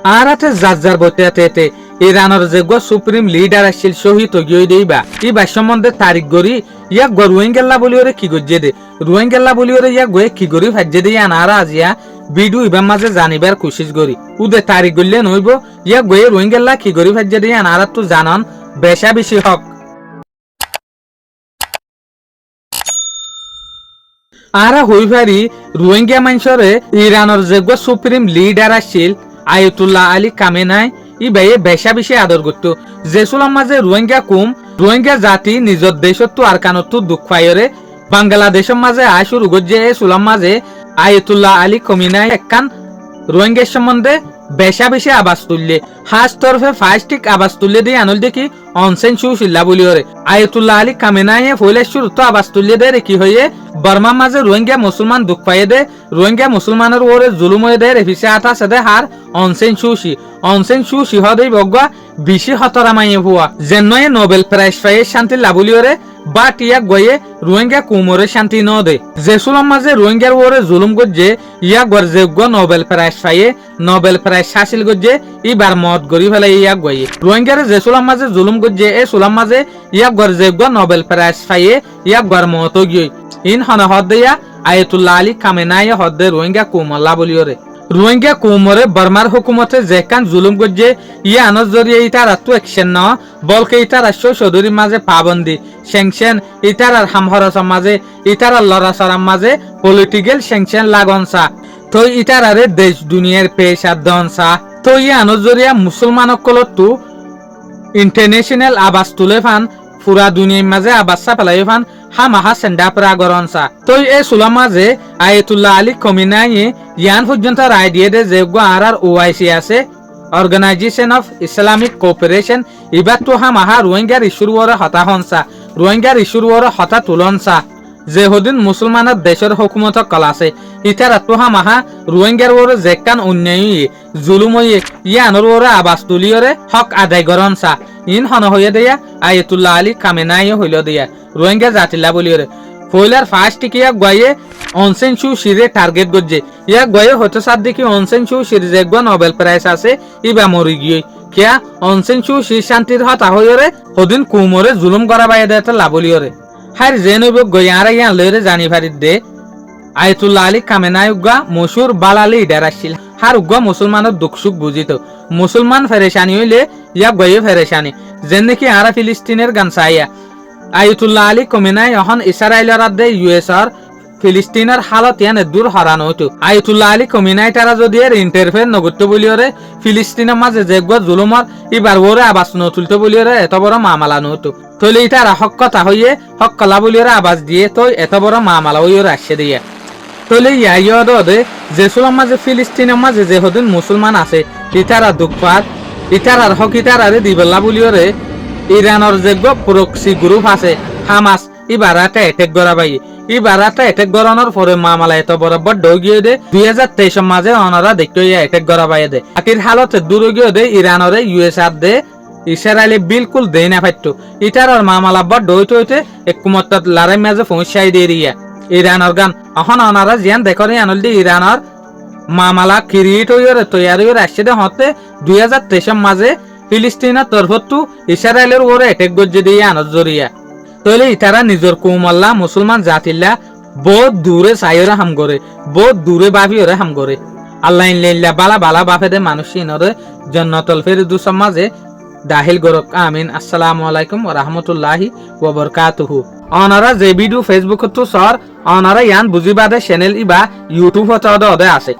আর হাতে যার বইতে ইরানের যে সুপ্রিম লিডার আসছিল শহীদ গিয়ে দেইবা ইবা সম্বন্ধে তারিখ গড়ি ইয়াক গ রোহিঙ্গেল্লা বলি ওরে কি গজ্জে দে রোহিঙ্গেল্লা বলি ওরে ইয়াক গয়ে কি গড়ি ফাজ্জে দিয়ে আনারা আজিয়া বিডু ইবার মাঝে জানিবার কোশিশ করি উদে তারিখ গড়লে নইব ইয়াক গয়ে রোহিঙ্গেল্লা কি গড়ি ফাজ্জে দিয়ে আনারা তো জানন বেশা বেশি হক আরা হই পারি রোহিঙ্গা মানুষরে ইরানের যে সুপ্রিম লিডার আসছিল আয়াতুল্লাহ আলী কামেনাই ই ভাইয়ে বেশা বেশি আদর করতো যেসুলাম মাঝে রোহিঙ্গা জাতি নিজের দেশত আর কানত দুঃখ পাইরে বাংলাদেশের মাঝে শুরু করছে সুলাম মাঝে আয়াতুল্লাহ আলী কমিনাই একখান রোহিঙ্গার সম্বন্ধে বেশা বেশি আবাস তুললে হাস তরফে ফাস্টিক আবাস তুললে দিয়ে আনল দেখি অনসেন সুশিল্লা বলি ওরে আয়াতুল্লাহ আলী কামেনাই ফইলে শুরু তো আবাস তুললে দে কি হয়ে বর্মার মাঝে রোহিঙ্গা মুসলমান দুঃখ পাইয়ে দে রোহিঙ্গা মুসলমানের ওরে জুলুম হয়ে দে রেফিসে আতা সেদে হার অনসেন সুশি হদেই বগা বিশি হতরা মাইয়ে হুয়া যেনয়ে নোবেল প্রাইজ পাইয়ে শান্তি লাবলি ওরে বা টিয়াক গয়ে রোহিঙ্গা কুমোরে শান্তি ন দে যেসুলাম মাঝে রোহিঙ্গার ওরে জুলুম গজ্জে ইয়া গরজেগ্য নোবেল প্রাইজ পাইয়ে নোবেল প্রাইজ হাসিল গজ্জে ইবার মত গরি ফেলে ইয়াক গয়ে রোহিঙ্গারে যেসুলাম মাঝে জুলুম গজ্জে এ সুলাম মাঝে ইয়াক গরজেগ্য নোবেল প্রাইজ পাইয়ে ইয়াক গর মত গিয়ে ইন হনে হদ দিয়া আয়াতুল্লাহ আলী কামেনাই হদে রোহিঙ্গা কুমল্লা বলি ওরে রোহিঙ্গা কুমরে বর্মার হুকুমতে যেখান জুলুম গজ্জে ইয়ে আনর জরিয়ে ইতার আত্ম একশন ন বলকে ইতার আশ্ব সদুরির মাঝে পাবন্দি স্যাংশন ইতার আর হামহরসের মাঝে ইতার আর লড়াচড়ার মাঝে পলিটিক্যাল স্যাংশন লাগনসা তো ইতার আরে দেশ দুনিয়ার পেশা দনসা তো ইয়ে আনর জরিয়া মুসলমানসকলতো ইন্টারন্যাশনাল আবাস তুলে ফান পুরা দুনিয়ার মাঝে আবাসা পেলাই ফান হামাহা সেন্ডা প্রাগরনসা তো এই সুলাম মাঝে আয়াতুল্লাহ আলী কমিনাই ইয়ান পর্যন্ত রায় দিয়ে দে যে আর ওআইসি আছে অর্গানাইজেশন অফ ইসলামিক কোঅপারেশন এবার তো হামাহা রোহিঙ্গার ইস্যুর ওরে হতা হনসা রোহিঙ্গার ইস্যুর ওরে হতা তুলনসা যে হদিন মুসলমানের দেশের হুকুমত কলাছে ইতার তো হামাহা রোহিঙ্গার ওরে যেকান অন্যায় জুলুম ইয়ানোর ওরে আবাস তুলিয়রে হক আদায় করনসা ইন হন হয়ে দেয়া আয়াতুল্লাহ আলী কামেনাই হইল দেয়া রোহিঙ্গা জাতিলা বলিওরে ফইলার ফার্স্ট টিকিয়া গয়ে অনসেন সু সিরে টার্গেট গজ্জে ইয়া গয়ে হতে সাদ দেখি অনসেন সু সিরে যেগবা নোবেল প্রাইজ আছে ইবা মরি গিয়ে কিয়া অনসেন সু সি শান্তির হতা হইরে হদিন কুমরে জুলুম করা বাইয়ে দেতে লাবলিওরে হার জেনব গয়ারা ইয়ান লইরে জানি ফারিদ দে আয়াতুল্লাহ আলী কামেনাই উগা মশুর বালালি লিডার আসছিল হার উগা মুসলমানের দুঃখ সুখ বুঝিত মুসলমান ফেরেশানি হইলে ইয়া গয়ে ফেরেশানি যেন নাকি আরা ফিলিস্তিনের গান চাইয়া আয়াতুল্লাহ আলী কমিনাই এখন ইসরায়েলের আদে ইউএসআর ফিলিস্তিনের হালত ইয়ানে দূর হরানো হইতো আয়াতুল্লাহ আলী কমিনাই তারা যদি এর ইন্টারফেয়ার নগত্য বলিওরে ফিলিস্তিনের মাঝে যেগব জুলুমর ইবার ওরে আবাস নতুলতো বলিওরে এত বড় মামলা নতো তইলে ইতারা হক কথা হইয়ে হক কলা বলিওরে আবাস দিয়ে তো এত বড় মামলা হইওরে আসছে দিয়ে তইলে ইয়াইয়দে যেসুলাম মাঝে ফিলিস্তিনের মাঝে যে হদিন মুসলমান আছে ইতারা দুঃখপাত ইতারার হক ইতারারে দিবেলা বলিওরে ইরানের যে প্রক্সি গ্রুপ আছে হামাস ইবারাতে অ্যাটাক করা পাই ইবারাতে অ্যাটাক করানোর পরে মামলা এত বড় বড় গিয়ে দে 2023 মাঝে অনারা দেখতে অ্যাটাক করা পাই দে আকির হালতে দূর গিয়ে দে ইরানরে ইউএসআর দে ইসরায়েলে বিলকুল দেই না পাইতো ইটারর মামলা বড় হইতে একমত লারে মাঝে পৌঁছাই দিয়ে রিয়া ইরানের গান এখন অনারা জিয়ান দেখরে আনল দি ইরানের মামলা ক্রিয়েট হইরে তৈরি হয়ে আসছে দে হতে 2023 মাঝে ফিলিস্তিনের তরফতো ইসরায়েলের ওরে অ্যাটাক গজ্জে দিয়ে আনজ জরিয়া তইলে ইতারা নিজের কুমল্লা মুসলমান জাতিল্লা বহুত দূরে চাইরে হাম করে বহুত দূরে বাফিরে হাম করে আল্লাহ ইল্লা বালা বালা বাফে দে মানুষ ইনরে জান্নাতুল ফেরদৌস মাঝে দাখিল গরক আমিন আসসালামু আলাইকুম ওয়া রাহমাতুল্লাহি ওয়া বারাকাতুহু অনারা যে ভিডিও ফেসবুক তো সর অনারা ইয়ান বুঝিবাদে চ্যানেল ইবা ইউটিউব হতে আছে